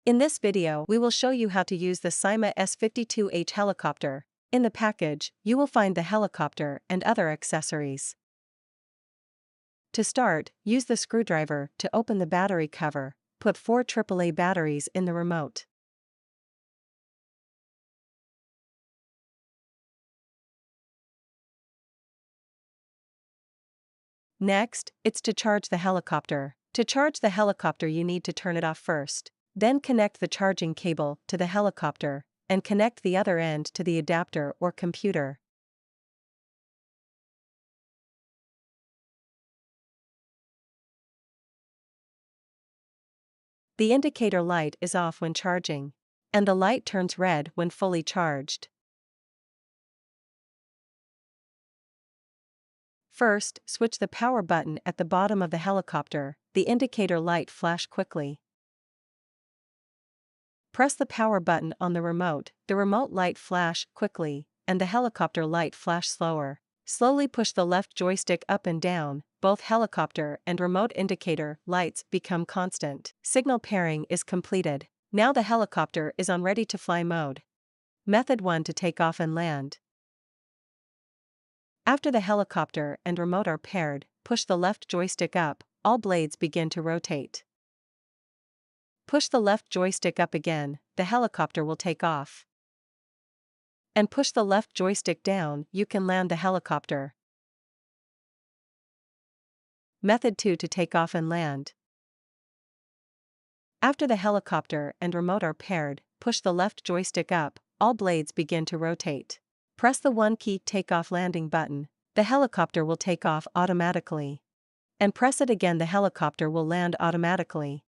In this video, we will show you how to use the SYMA S52H helicopter. In the package, you will find the helicopter and other accessories. To start, use the screwdriver to open the battery cover. Put 4 AAA batteries in the remote. Next, it's to charge the helicopter. To charge the helicopter, you need to turn it off first. Then connect the charging cable to the helicopter, and connect the other end to the adapter or computer. The indicator light is off when charging, and the light turns red when fully charged. First, switch the power button at the bottom of the helicopter. The indicator light flash quickly. Press the power button on the remote light flash quickly, and the helicopter light flash slower. Slowly push the left joystick up and down, both helicopter and remote indicator lights become constant. Signal pairing is completed. Now the helicopter is on ready to fly mode. Method 1 to take off and land. After the helicopter and remote are paired, push the left joystick up, all blades begin to rotate. Push the left joystick up again, the helicopter will take off. And push the left joystick down, you can land the helicopter. Method 2 to take off and land. After the helicopter and remote are paired, push the left joystick up, all blades begin to rotate. Press the 1-key takeoff landing button, the helicopter will take off automatically. And press it again, the helicopter will land automatically.